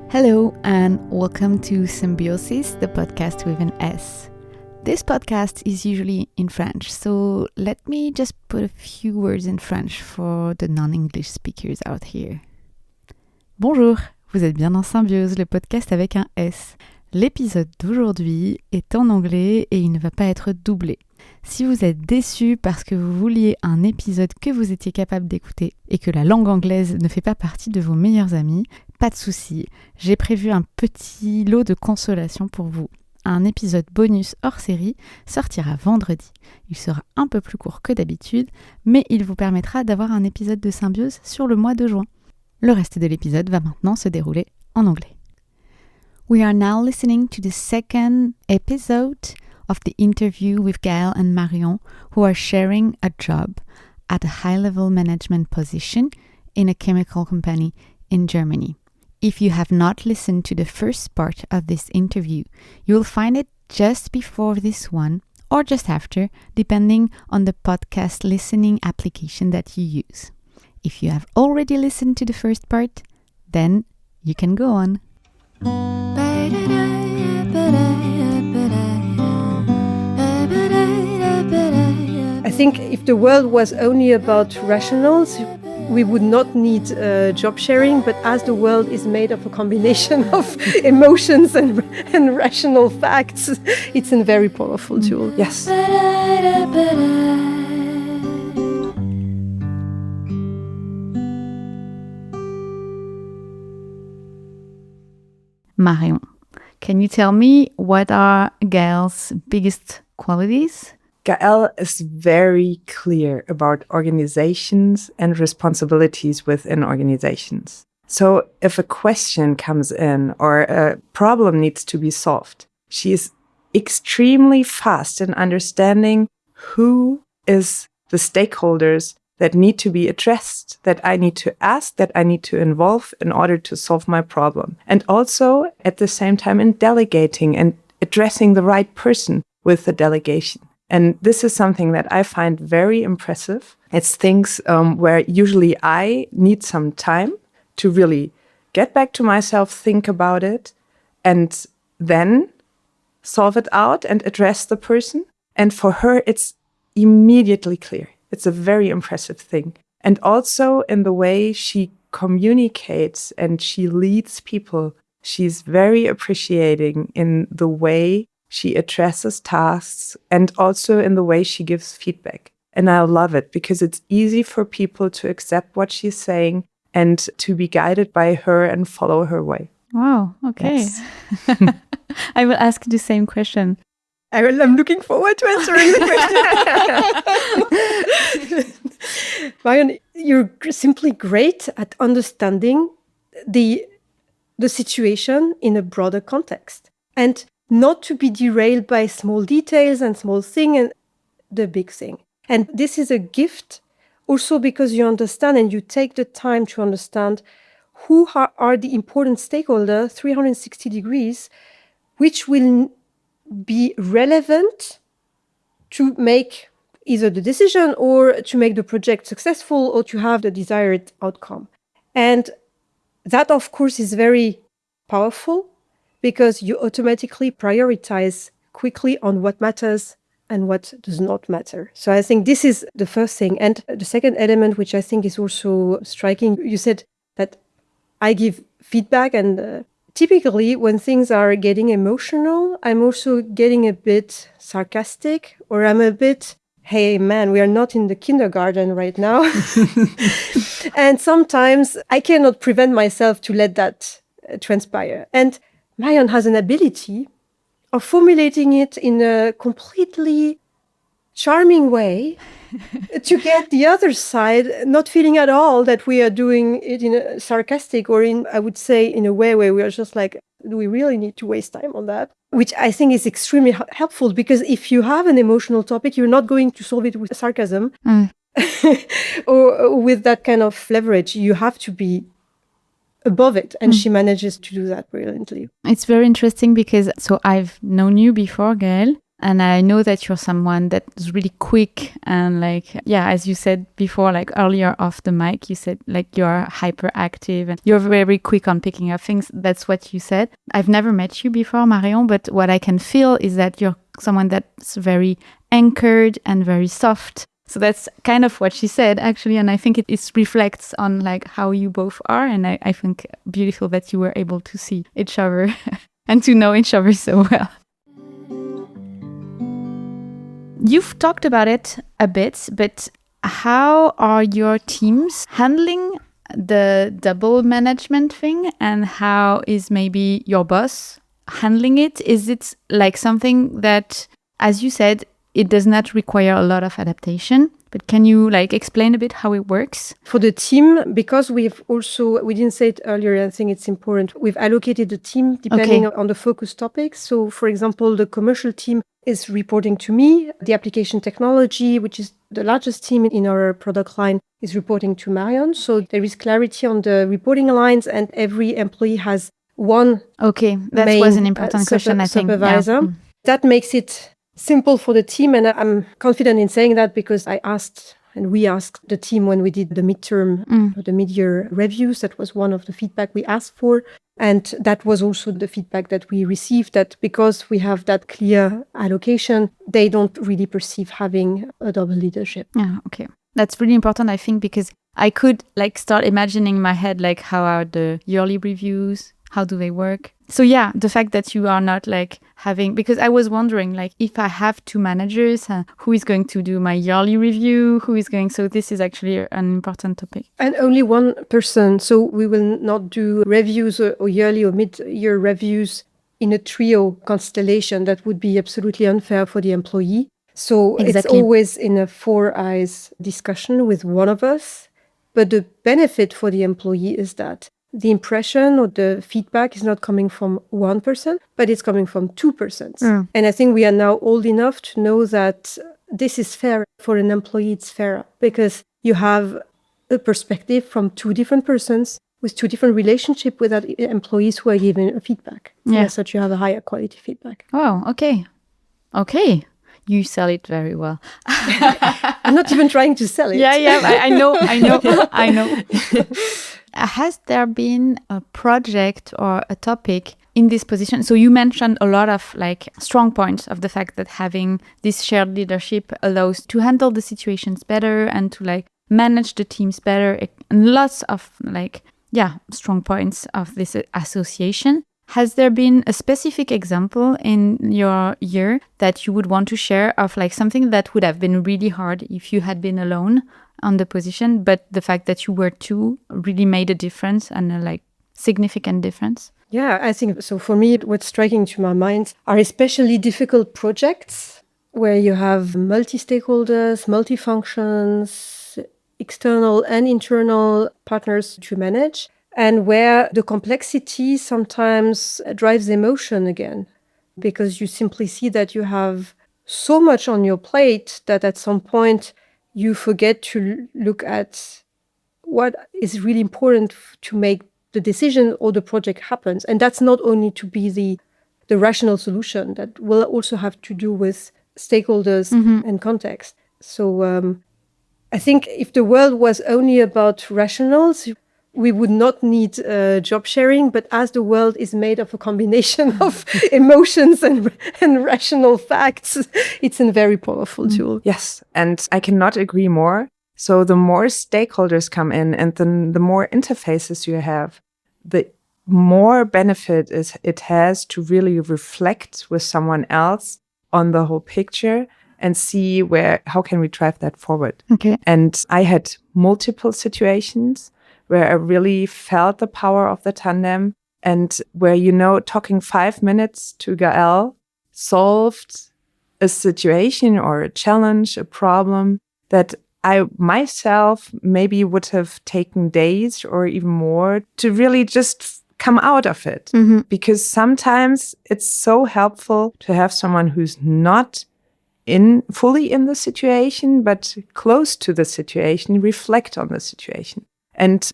Hello and welcome to Symbioses, the podcast with an S. This podcast is usually in French, so let me just put a few words in French for the non-English speakers out here. Bonjour, vous êtes bien dans Symbioses, le podcast avec un S. L'épisode d'aujourd'hui est en anglais et il ne va pas être doublé. Si vous êtes déçu parce que vous vouliez un épisode que vous étiez capable d'écouter et que la langue anglaise ne fait pas partie de vos meilleurs amis, pas de souci, j'ai prévu un petit lot de consolation pour vous. Un épisode bonus hors série sortira vendredi. Il sera un peu plus court que d'habitude, mais il vous permettra d'avoir un épisode de Symbiose sur le mois de juin. Le reste de l'épisode va maintenant se dérouler en anglais. We are now listening to the second episode of the interview with Gaëlle and Marion, who are sharing a job at a high-level management position in a chemical company in Germany. If you have not listened to the first part of this interview, you will find it just before this one or just after, depending on the podcast listening application that you use. If you have already listened to the first part, then you can go on. I think if the world was only about rationals, we would not need job sharing, but as the world is made of a combination of emotions and rational facts, it's a very powerful tool. Yes. Marion, can you tell me what are Gaëlle's biggest qualities? Gaëlle is very clear about organizations and responsibilities within organizations. So if a question comes in or a problem needs to be solved, she is extremely fast in understanding who is the stakeholders that need to be addressed, that I need to ask, that I need to involve in order to solve my problem. And also at the same time in delegating and addressing the right person with the delegation. And this is something that I find very impressive. It's things where usually I need some time to really get back to myself, think about it, and then solve it out and address the person. And for her, it's immediately clear. It's a very impressive thing. And also in the way she communicates and she leads people, she's very appreciating in the way she addresses tasks and also in the way she gives feedback. And I love it because it's easy for people to accept what she's saying and to be guided by her and follow her way. Wow, okay. Yes. I will ask the same question. I'm looking forward to answering the question. Marion, you're simply great at understanding the situation in a broader context and not to be derailed by small details and small thing and the big thing. And this is a gift also because you understand and you take the time to understand who are the important stakeholders 360 degrees, which will be relevant to make either the decision or to make the project successful or to have the desired outcome. And that, of course, is very powerful because you automatically prioritize quickly on what matters and what does not matter. So I think this is the first thing. And the second element, which I think is also striking, you said that I give feedback and typically, when things are getting emotional, I'm also getting a bit sarcastic or I'm a bit, hey, man, we are not in the kindergarten right now. And sometimes I cannot prevent myself to let that transpire. And Marion has an ability of formulating it in a completely charming way to get the other side not feeling at all that we are doing it in a sarcastic or in, I would say, in a way where we are just like, do we really need to waste time on that? Which I think is extremely helpful because if you have an emotional topic, you're not going to solve it with sarcasm or with that kind of leverage. You have to be above it. And she manages to do that brilliantly. It's very interesting because, so I've known you before, Gaëlle, And I know that you're someone that's really quick and as you said before, earlier off the mic, you said you're hyperactive and you're very quick on picking up things. That's what you said. I've never met you before, Marion, but what I can feel is that you're someone that's very anchored and very soft. So that's kind of what she said, actually. And I think it reflects on how you both are. And I think beautiful that you were able to see each other and to know each other so well. You've talked about it a bit, but how are your teams handling the double management thing? And how is maybe your boss handling it? Is it something that, as you said, it does not require a lot of adaptation, but can you explain a bit how it works? For the team, because we didn't say it earlier, I think it's important, we've allocated the team depending on the focus topics. So for example, the commercial team is reporting to me. The application technology, which is the largest team in our product line, is reporting to Marion. So there is clarity on the reporting lines, and every employee has one that was an important question, I think. Supervisor. Yeah. That makes it simple for the team, and I'm confident in saying that because we asked the team when we did the the mid-year reviews. That was one of the feedback we asked for, and that was also the feedback that we received, that because we have that clear allocation, they don't really perceive having a double leadership. Yeah, okay. That's really important, I think, because I could start imagining in my head how are the yearly reviews, how do they work? So yeah, the fact that you are not having, because I was wondering if I have two managers, who is going to do my yearly review, so this is actually an important topic. And only one person, so we will not do reviews or yearly or mid-year reviews in a trio constellation. That would be absolutely unfair for the employee. So It's always in a four eyes discussion with one of us. But the benefit for the employee is that the impression or the feedback is not coming from one person, but it's coming from two persons. And I think we are now old enough to know that this is fair. For an employee, it's fair because you have a perspective from two different persons with two different relationships with that employees who are giving feedback. Yeah. As such, you have a higher quality feedback. Oh, okay. You sell it very well. I'm not even trying to sell it. Yeah, I know. Has there been a project or a topic in this position? So you mentioned a lot of strong points of the fact that having this shared leadership allows to handle the situations better and to manage the teams better, and lots of strong points of this association. Has there been a specific example in your year that you would want to share of something that would have been really hard if you had been alone on the position, but the fact that you were two really made a difference and a significant difference? Yeah, I think so. For me, what's striking to my mind are especially difficult projects where you have multi-stakeholders, multi-functions, external and internal partners to manage, and where the complexity sometimes drives emotion again, because you simply see that you have so much on your plate that at some point you forget to look at what is really important to make the decision or the project happens. And that's not only to be the rational solution, that will also have to do with stakeholders and context. So I think if the world was only about rationals, we would not need job sharing. But as the world is made of a combination of emotions and rational facts, it's a very powerful tool. Yes, and I cannot agree more. So the more stakeholders come in and then the more interfaces you have, the more benefit it has to really reflect with someone else on the whole picture and see how can we drive that forward. Okay. And I had multiple situations where I really felt the power of the tandem and where, talking 5 minutes to Gaëlle solved a situation or a challenge, a problem that I myself maybe would have taken days or even more to really just come out of it. Because sometimes it's so helpful to have someone who's not fully in the situation, but close to the situation, reflect on the situation. And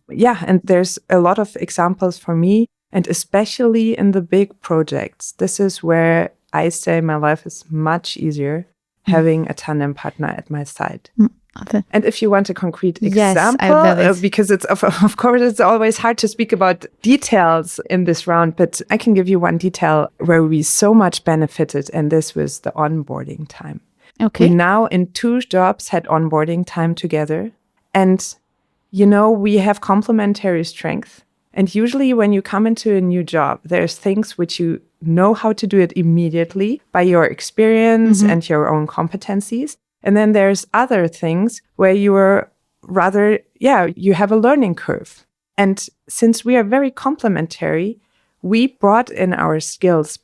there's a lot of examples for me, and especially in the big projects. This is where I say my life is much easier having a tandem partner at my side. And if you want a concrete example, because it's of course it's always hard to speak about details in this round, but I can give you one detail where we so much benefited, and this was the onboarding time. Okay. We now in 2 jobs had onboarding time together, and we have complementary strength. And usually when you come into a new job, there's things which you know how to do it immediately by your experience and your own competencies. And then there's other things where you are rather, you have a learning curve. And since we are very complementary, we brought in our skills,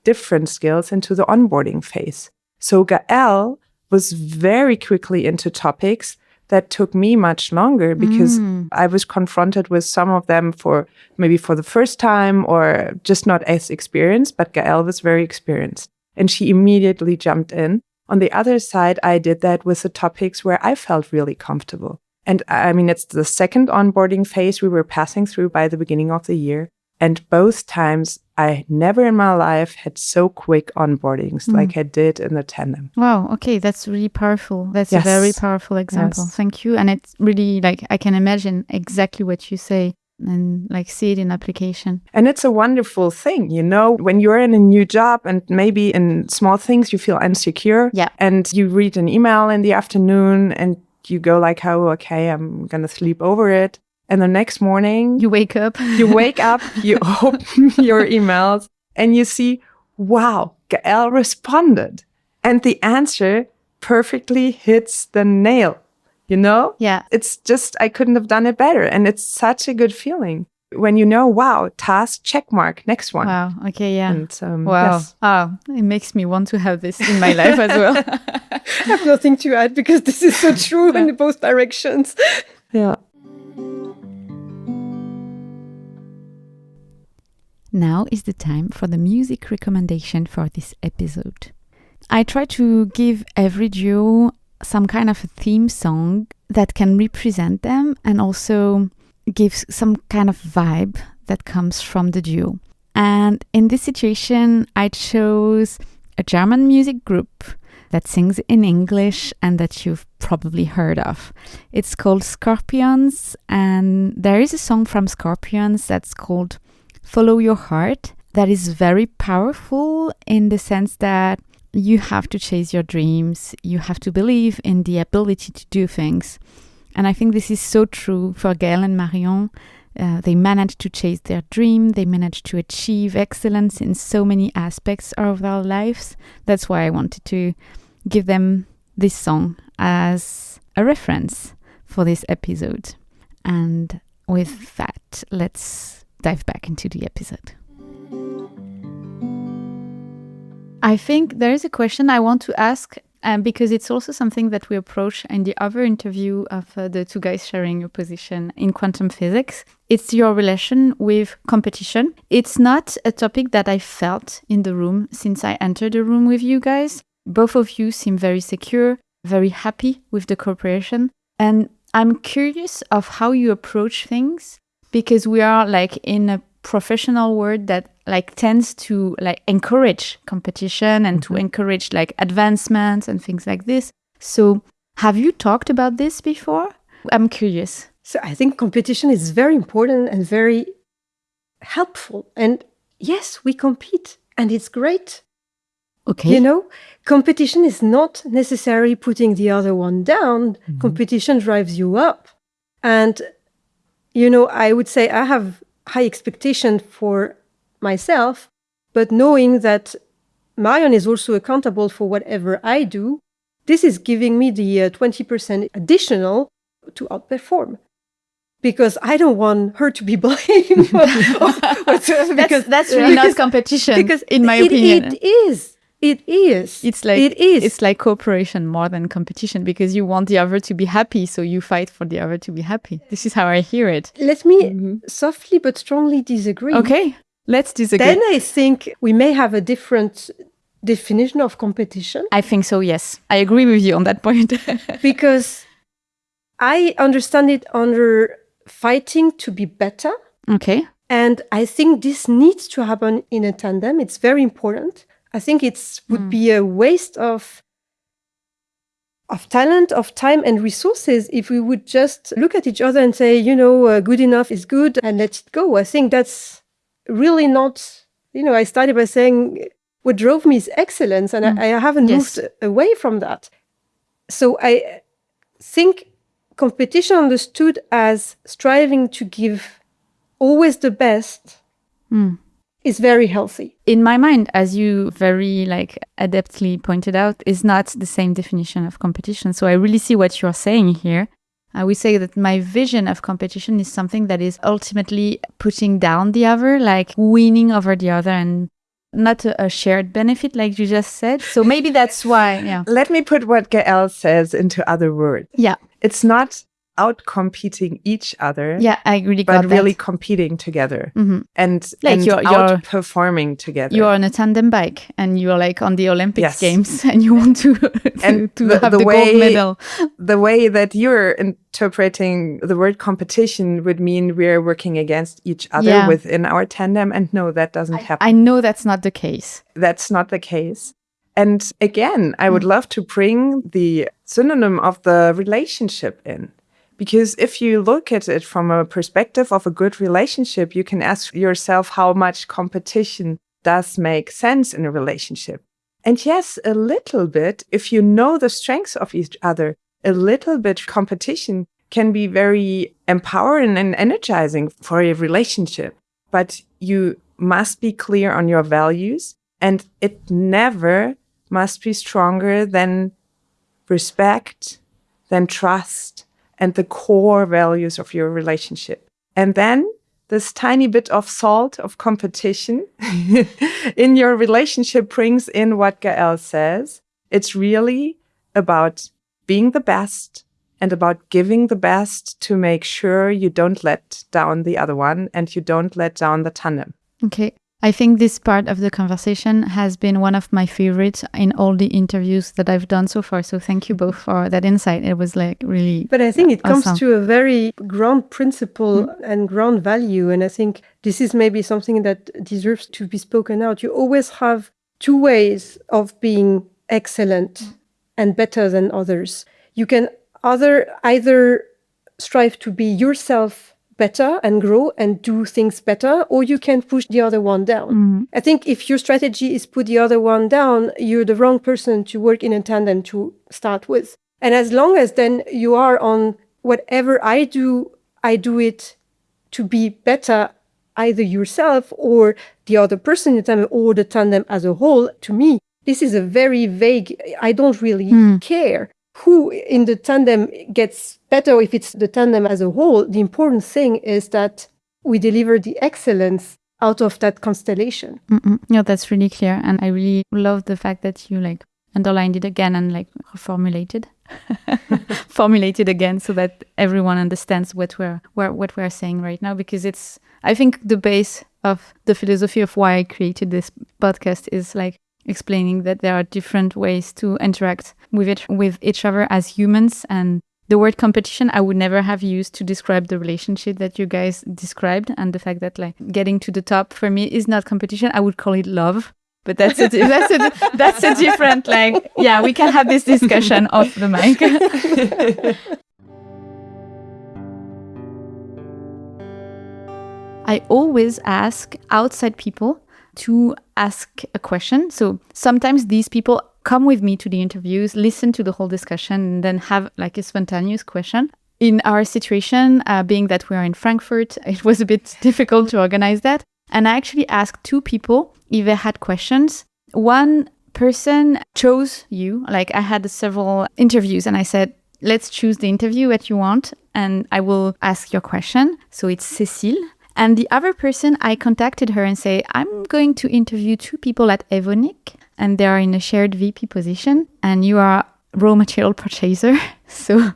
different skills, into the onboarding phase. So Gaëlle was very quickly into topics that took me much longer because I was confronted with some of them for the first time or just not as experienced, but Gaëlle was very experienced and she immediately jumped in. On the other side, I did that with the topics where I felt really comfortable. And I mean, it's the second onboarding phase we were passing through by the beginning of the year. And both times, I never in my life had so quick onboardings like I did in the tandem. Wow. Okay. That's really powerful. That's a very powerful example. Yes. Thank you. And it's really I can imagine exactly what you say and see it in application. And it's a wonderful thing, when you're in a new job and maybe in small things you feel insecure and you read an email in the afternoon and you go oh, okay, I'm going to sleep over it. And the next morning, you wake up, you open your emails and you see, wow, Gaëlle responded. And the answer perfectly hits the nail, Yeah. It's just, I couldn't have done it better. And it's such a good feeling when wow, task, check mark, next one. Wow. Okay. Yeah. And, wow. Yes. Oh, it makes me want to have this in my life as well. I have nothing to add because this is so true in both directions. Yeah. Now is the time for the music recommendation for this episode. I try to give every duo some kind of a theme song that can represent them and also gives some kind of vibe that comes from the duo. And in this situation, I chose a German music group that sings in English and that you've probably heard of. It's called Scorpions, and there is a song from Scorpions that's called Follow Your Heart that is very powerful in the sense that you have to chase your dreams, you have to believe in the ability to do things. And I think this is so true for Gaëlle and Marion. They managed to chase their dream, they managed to achieve excellence in so many aspects of their lives. That's why I wanted to give them this song as a reference for this episode. And with that, let's dive back into the episode. I think there is a question I want to ask because it's also something that we approach in the other interview of the two guys sharing your position in quantum physics. It's your relation with competition. It's not a topic that I felt in the room since I entered the room with you guys. Both of you seem very secure, very happy with the cooperation. And I'm curious of how you approach things because we are in a professional world that tends to encourage competition and to encourage advancements and things like this. So have you talked about this before? I'm curious. So I think competition is very important and very helpful. And yes, we compete and it's great. Okay. Competition is not necessarily putting the other one down. Mm-hmm. Competition drives you up. And, I would say I have high expectation for myself, but knowing that Marion is also accountable for whatever I do, this is giving me the 20% additional to outperform. Because I don't want her to be blamed. That's really not competition, because in my opinion. It is. It's like cooperation more than competition because you want the other to be happy, so you fight for the other to be happy. This is how I hear it. Let me softly but strongly disagree. Okay, let's disagree. Then I think we may have a different definition of competition. I think so, yes. I agree with you on that point. Because I understand it under fighting to be better. Okay. And I think this needs to happen in a tandem. It's very important. I think it would be a waste of talent, of time and resources if we would just look at each other and say, good enough is good and let it go. I think that's really not, I started by saying what drove me is excellence, and I haven't moved away from that. So I think competition understood as striving to give always the best is very healthy. In my mind, as you very adeptly pointed out, is not the same definition of competition. So I really see what you're saying here. I would say that my vision of competition is something that is ultimately putting down the other, like winning over the other, and not a shared benefit, like you just said. So maybe that's why, yeah. Let me put what Gaëlle says into other words. Yeah. It's not out-competing each other. Yeah, I really got that. But really competing together and you're outperforming together. You're on a tandem bike and you're on the Olympics Games and you want to have the gold medal. The way that you're interpreting the word competition would mean we're working against each other within our tandem. And no, that doesn't happen. I know that's not the case. That's not the case. And again, I would love to bring the synonym of the relationship in. Because if you look at it from a perspective of a good relationship, you can ask yourself how much competition does make sense in a relationship. And yes, a little bit, if you know the strengths of each other, a little bit competition can be very empowering and energizing for a relationship. But you must be clear on your values, and it never must be stronger than respect, than trust, and the core values of your relationship. And then this tiny bit of salt of competition in your relationship brings in what Gaëlle says. It's really about being the best and about giving the best to make sure you don't let down the other one and you don't let down the tandem. Okay. I think this part of the conversation has been one of my favorites in all the interviews that I've done so far. So thank you both for that insight. It was really But I think it awesome. comes to a very ground principle and ground value. And I think this is maybe something that deserves to be spoken out. You always have two ways of being excellent and better than others. You can either strive to be yourself better and grow and do things better, or you can push the other one down. I think if your strategy is put the other one down, you're the wrong person to work in a tandem to start with. And as long as then you are on whatever I do it to be better, either yourself or the other person in the tandem or the tandem as a whole, to me, this is a very vague, I don't really care who in the tandem gets better if it's the tandem as a whole. The important thing is that we deliver the excellence out of that constellation. Yeah, that's really clear. And I really love the fact that you underlined it again and reformulated again so that everyone understands what we're saying right now, because it's, I think, the base of the philosophy of why I created this podcast is explaining that there are different ways to interact with each other as humans. And the word competition I would never have used to describe the relationship that you guys described, and the fact that getting to the top for me is not competition. I would call it love. But that's a different we can have this discussion off the mic. I always ask outside people to ask a question. So sometimes these people come with me to the interviews, listen to the whole discussion, and then have a spontaneous question. In our situation, being that we are in Frankfurt, it was a bit difficult to organize that. And I actually asked two people if they had questions. One person chose you. I had several interviews and I said, let's choose the interview that you want and I will ask your question. So it's Cécile. And the other person, I contacted her and say, I'm going to interview two people at Evonik and they are in a shared VP position and you are raw material purchaser. So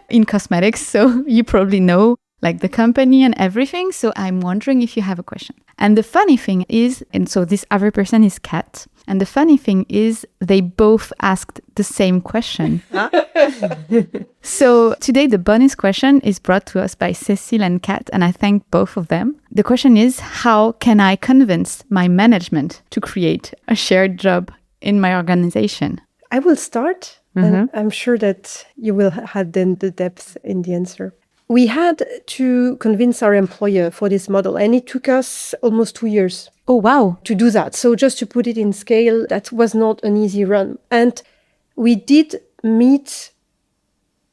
in cosmetics, so you probably know like the company and everything. So I'm wondering if you have a question. And the funny thing is, and so this other person is Kat. And the funny thing is they both asked the same question. So today the bonus question is brought to us by Cécile and Kat, and I thank both of them. The question is, how can I convince my management to create a shared job in my organization? I will start, and I'm sure that you will have then the depth in the answer. We had to convince our employer for this model, and it took us almost 2 years. Oh, wow. To do that. So just to put it in scale, that was not an easy run. And we did meet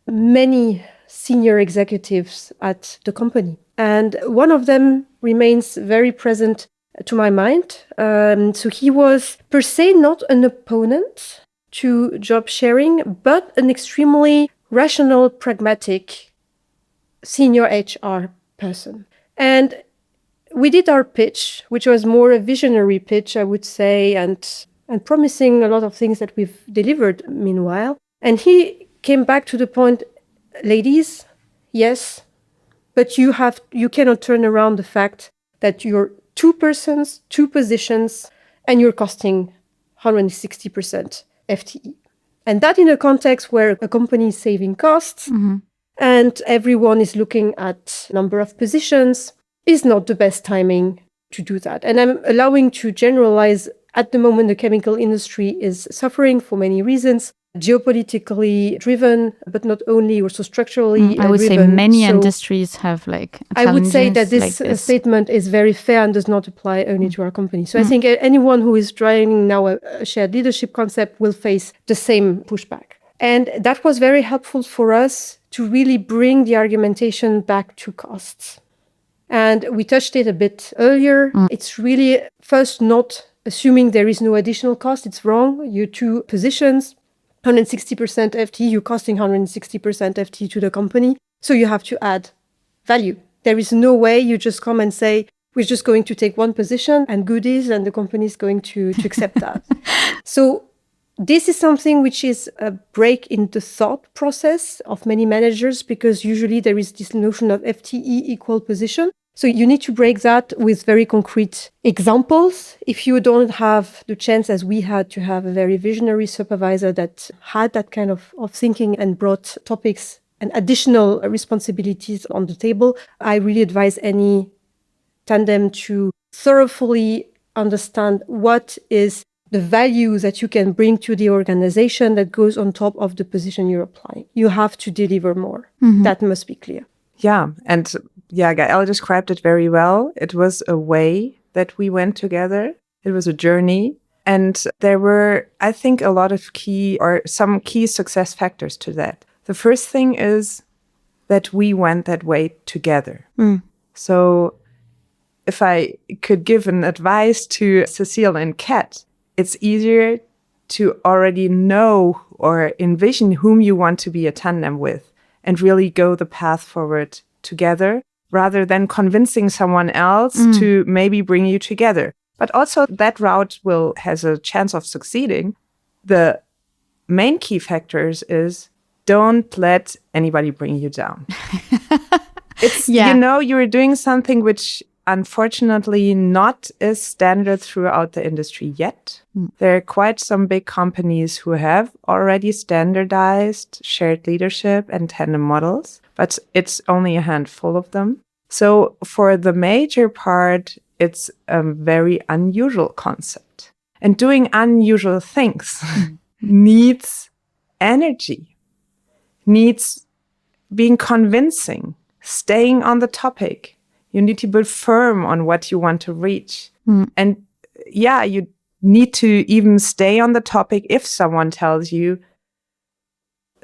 many senior executives at the company. And one of them remains very present to my mind. So he was per se not an opponent to job sharing, but an extremely rational, pragmatic senior HR person. And we did our pitch, which was more a visionary pitch, I would say, and promising a lot of things that we've delivered meanwhile. And he came back to the point, ladies, yes, but you cannot turn around the fact that you're 2 persons, 2 positions, and you're costing 160% FTE. And that in a context where a company is saving costs and everyone is looking at number of positions, is not the best timing to do that. And I'm allowing to generalize. At the moment, the chemical industry is suffering for many reasons, geopolitically driven, but not only, also structurally I would say driven. many industries have I would say that this statement is very fair and does not apply only to our company. So I think anyone who is trying now a shared leadership concept will face the same pushback. And that was very helpful for us to really bring the argumentation back to costs. And we touched it a bit earlier. It's really first not assuming there is no additional cost. It's wrong. You 2 positions, 160% FTE, you're costing 160% FTE to the company. So you have to add value. There is no way you just come and say, we're just going to take 1 position and goodies, and the company is going to accept that. So this is something which is a break in the thought process of many managers, because usually there is this notion of FTE equal position. So you need to break that with very concrete examples. If you don't have the chance, as we had, to have a very visionary supervisor that had that kind of thinking and brought topics and additional responsibilities on the table, I really advise any tandem to thoroughly understand what is the value that you can bring to the organization that goes on top of the position you're applying. You have to deliver more. That must be clear. Yeah. And Gaëlle described it very well. It was a way that we went together. It was a journey. And there were, I think, a lot of some key success factors to that. The first thing is that we went that way together. So if I could give an advice to Cécile and Kat, it's easier to already know or envision whom you want to be a tandem with and really go the path forward together rather than convincing someone else to maybe bring you together. But also that route has a chance of succeeding. The main key factors is don't let anybody bring you down. It's, you're doing something which unfortunately not is standard throughout the industry yet. There are quite some big companies who have already standardized shared leadership and tandem models, but it's only a handful of them. So for the major part, it's a very unusual concept. And doing unusual things needs energy, needs being convincing, staying on the topic. You need to be firm on what you want to reach. And you need to even stay on the topic if someone tells you,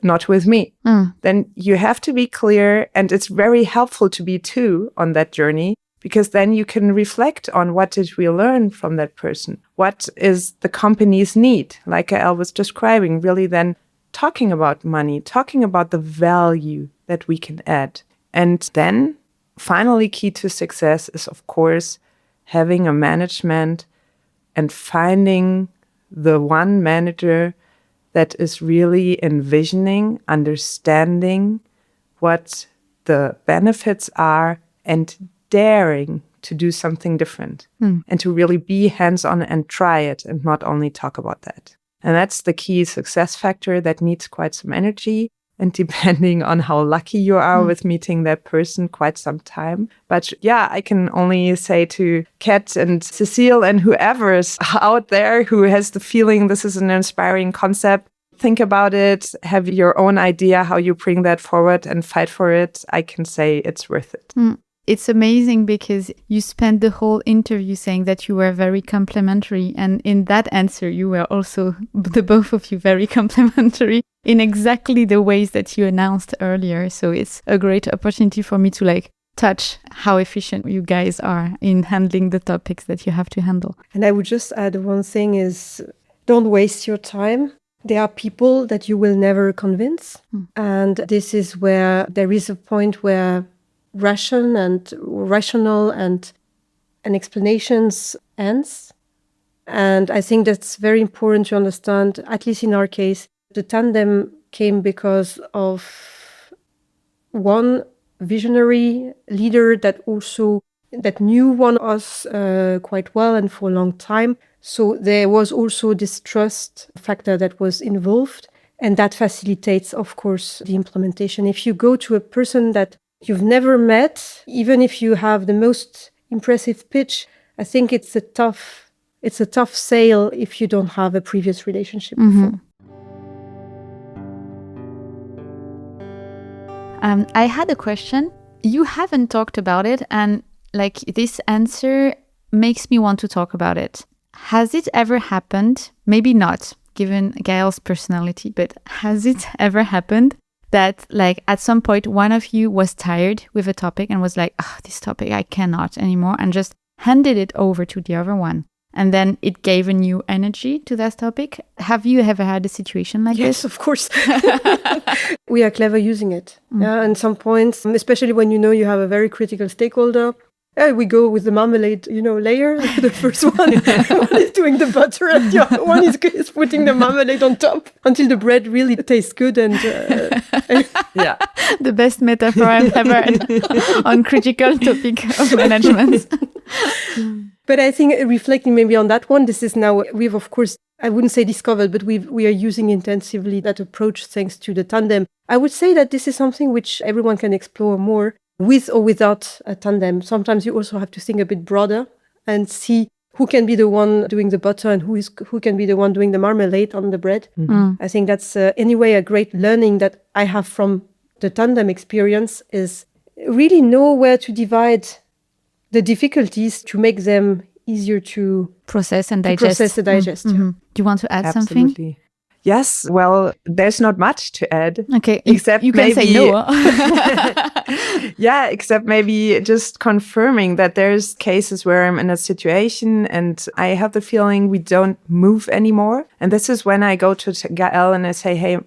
not with me. Then you have to be clear. And it's very helpful to be 2 on that journey, because then you can reflect on what did we learn from that person? What is the company's need? Like Gaëlle was describing, really then talking about money, talking about the value that we can add. And then finally, key to success is, of course, having a management and finding the one manager that is really envisioning, understanding what the benefits are and daring to do something different and to really be hands-on and try it and not only talk about that. And that's the key success factor that needs quite some energy. And depending on how lucky you are with meeting that person, quite some time. But yeah, I can only say to Kat and Cecile and whoever is out there who has the feeling this is an inspiring concept, think about it, have your own idea how you bring that forward and fight for it. I can say it's worth it. It's amazing because you spent the whole interview saying that you were very complimentary. And in that answer, you were also, the both of you, very complimentary in exactly the ways that you announced earlier. So it's a great opportunity for me to touch how efficient you guys are in handling the topics that you have to handle. And I would just add one thing is, don't waste your time. There are people that you will never convince. And this is where there is a point where rational and explanations ends. And I think that's very important to understand, at least in our case. The tandem came because of one visionary leader that knew one of us quite well and for a long time. So there was also this trust factor that was involved, and that facilitates, of course, the implementation. If you go to a person that you've never met, even if you have the most impressive pitch, I think it's a tough sale if you don't have a previous relationship before. I had a question. You haven't talked about it, and this answer makes me want to talk about it. Has it ever happened, maybe not, given Gaëlle's personality, but has it ever happened that at some point one of you was tired with a topic and was like, this topic I cannot anymore, and just handed it over to the other one? And then it gave a new energy to that topic. Have you ever had a situation like this? Yes, of course. We are clever using it. Yeah, and some points, especially when you have a very critical stakeholder, we go with the marmalade, layer. The first one is doing the butter, and the other one is putting the marmalade on top until the bread really tastes good. And yeah, the best metaphor I've ever heard on critical topic of management. But I think reflecting maybe on that one, this is now, we've of course, I wouldn't say discovered, but we are using intensively that approach thanks to the tandem. I would say that this is something which everyone can explore more with or without a tandem. Sometimes you also have to think a bit broader and see who can be the one doing the butter and who can be the one doing the marmalade on the bread. I think that's anyway a great learning that I have from the tandem experience, is really know where to divide the difficulties to make them easier to process and digest. Do you want to add something? Yes, well, there's not much to add. Okay, except you can say no. Yeah, except maybe just confirming that there's cases where I'm in a situation and I have the feeling we don't move anymore. And this is when I go to Gaëlle and I say, hey,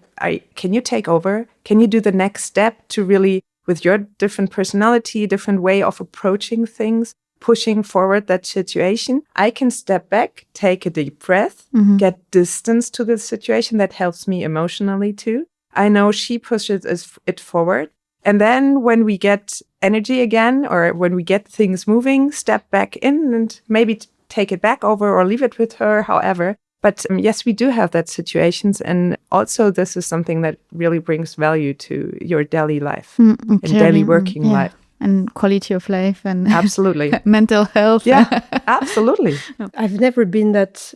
can you take over? Can you do the next step to really, with your different personality, different way of approaching things, pushing forward that situation? I can step back, take a deep breath, get distance to the situation. That helps me emotionally too. I know she pushes it forward. And then when we get energy again, or when we get things moving, step back in and maybe take it back over or leave it with her, however. But yes, we do have that situations. And also this is something that really brings value to your daily life and daily working life. And quality of life and absolutely mental health. Yeah, absolutely. I've never been that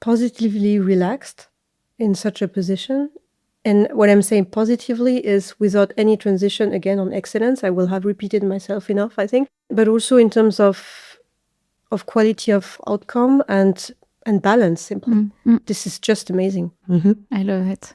positively relaxed in such a position. And what I'm saying positively is without any transition again on excellence. I will have repeated myself enough, I think. But also in terms of quality of outcome and balance, simply. This is just amazing. I love it.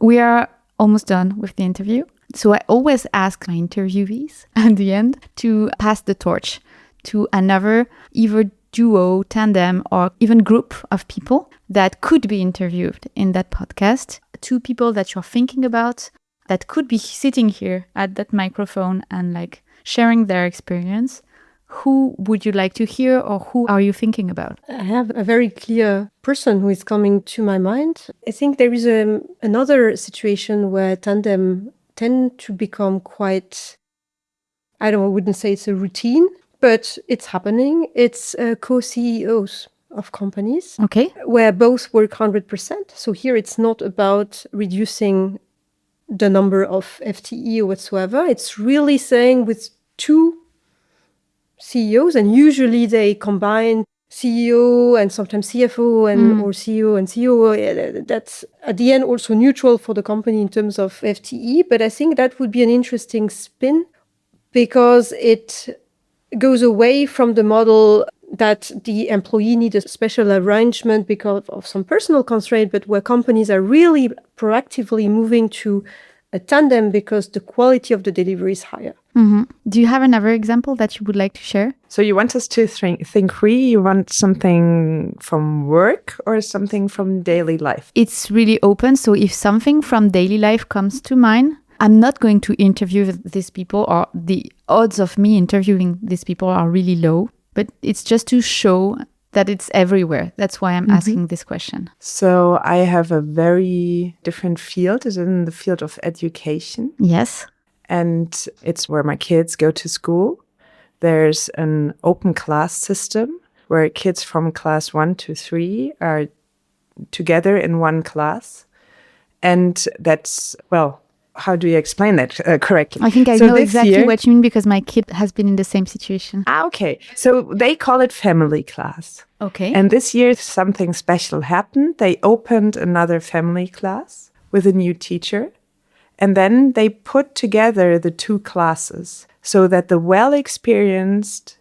We are almost done with the interview. So I always ask my interviewees at the end to pass the torch to another either duo, tandem, or even group of people that could be interviewed in that podcast. 2 people that you're thinking about that could be sitting here at that microphone and sharing their experience. who would you like to hear or who are you thinking about? I have a very clear person who is coming to my mind. I think there is another situation where tandem tend to become quite, I wouldn't say it's a routine, but it's happening. It's co-CEOs of companies. Okay. Where both work 100%. So here it's not about reducing the number of FTE or whatsoever. It's really saying with two CEOs, and usually they combine CEO and sometimes CFO and or CEO and CEO. That's at the end also neutral for the company in terms of FTE. But I think that would be an interesting spin because it goes away from the model that the employee needs a special arrangement because of some personal constraint, but where companies are really proactively moving to a tandem because the quality of the delivery is higher. Mm-hmm. Do you have another example that you would like to share? So you want us to think free? You want something from work or something from daily life? It's really open. So if something from daily life comes to mind, I'm not going to interview these people, or the odds of me interviewing these people are really low, but it's just to show that it's everywhere. That's why I'm asking this question. So I have a very different field. It's in the field of education. Yes. And it's where my kids go to school. There's an open class system where kids from class 1 to 3 are together in one class. And that's, well, how do you explain that correctly? I think I know exactly what you mean because my kid has been in the same situation. Okay. So they call it family class. Okay. And this year something special happened. They opened another family class with a new teacher. And then they put together the two classes so that the well-experienced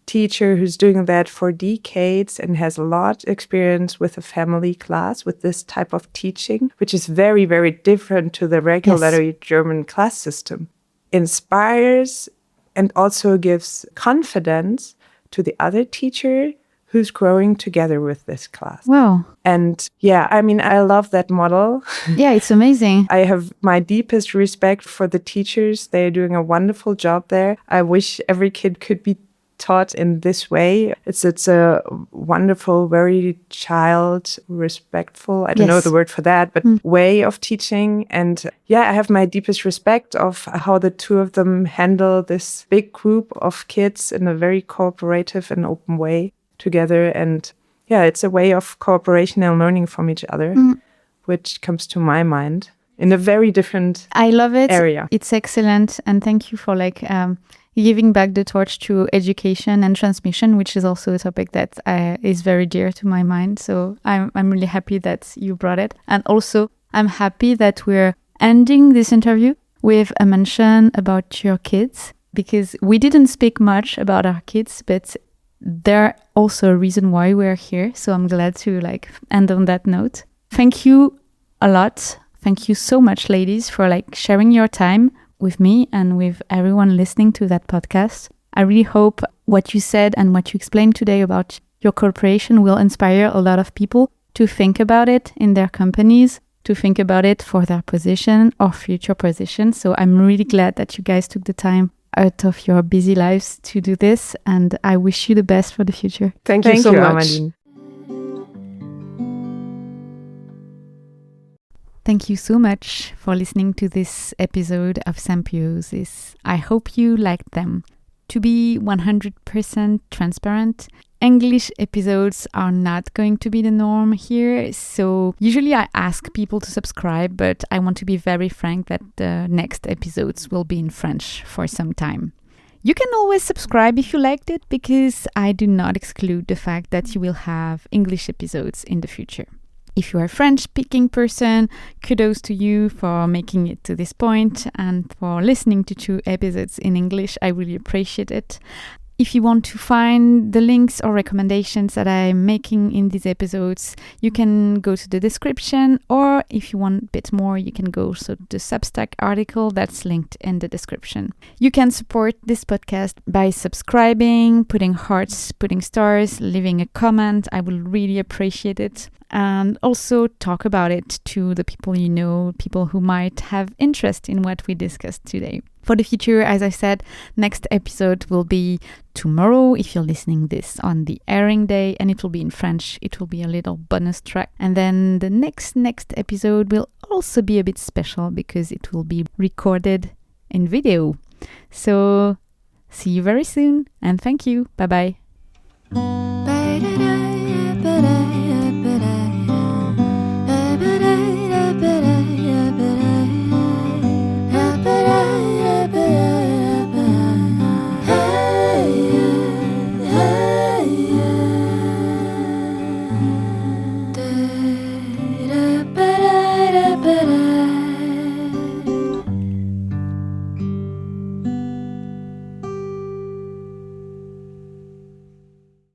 teacher who's doing that for decades and has a lot of experience with a family class, with this type of teaching, which is very, very different to the regular German class system, inspires and also gives confidence to the other teacher who's growing together with this class. Wow. And yeah, I mean, I love that model. Yeah, it's amazing. I have my deepest respect for the teachers. They're doing a wonderful job there. I wish every kid could be taught in this way. It's a wonderful, very child respectful, I don't know the word for that, but way of teaching. And yeah, I have my deepest respect of how the two of them handle this big group of kids in a very cooperative and open way together. And yeah, it's a way of cooperation and learning from each other, which comes to my mind in a very different I love it. area. It's excellent. And thank you for giving back the torch to education and transmission, which is also a topic that is very dear to my mind. So I'm really happy that you brought it. And also, I'm happy that we're ending this interview with a mention about your kids, because we didn't speak much about our kids, but they're also a reason why we're here. So I'm glad to end on that note. Thank you a lot. Thank you so much, ladies, for sharing your time with me and with everyone listening to that podcast. I really hope what you said and what you explained today about your cooperation will inspire a lot of people to think about it in their companies, to think about it for their position or future position. So I'm really glad that you guys took the time out of your busy lives to do this, and I wish you the best for the future. Thank you so much. Amadine. Thank you so much for listening to this episode of Symbioses. I hope you liked them. To be 100% transparent, English episodes are not going to be the norm here. So usually I ask people to subscribe, but I want to be very frank that the next episodes will be in French for some time. You can always subscribe if you liked it, because I do not exclude the fact that you will have English episodes in the future. If you are a French-speaking person, kudos to you for making it to this point and for listening to 2 episodes in English. I really appreciate it. If you want to find the links or recommendations that I'm making in these episodes, you can go to the description, or if you want a bit more, you can go to the Substack article that's linked in the description. You can support this podcast by subscribing, putting hearts, putting stars, leaving a comment. I will really appreciate it. And also talk about it to the people you know, people who might have interest in what we discussed today. For the future, as I said, next episode will be tomorrow if you're listening this on the airing day, and it will be in French. It will be a little bonus track. And then the next episode will also be a bit special because it will be recorded in video. So see you very soon and thank you. Bye bye.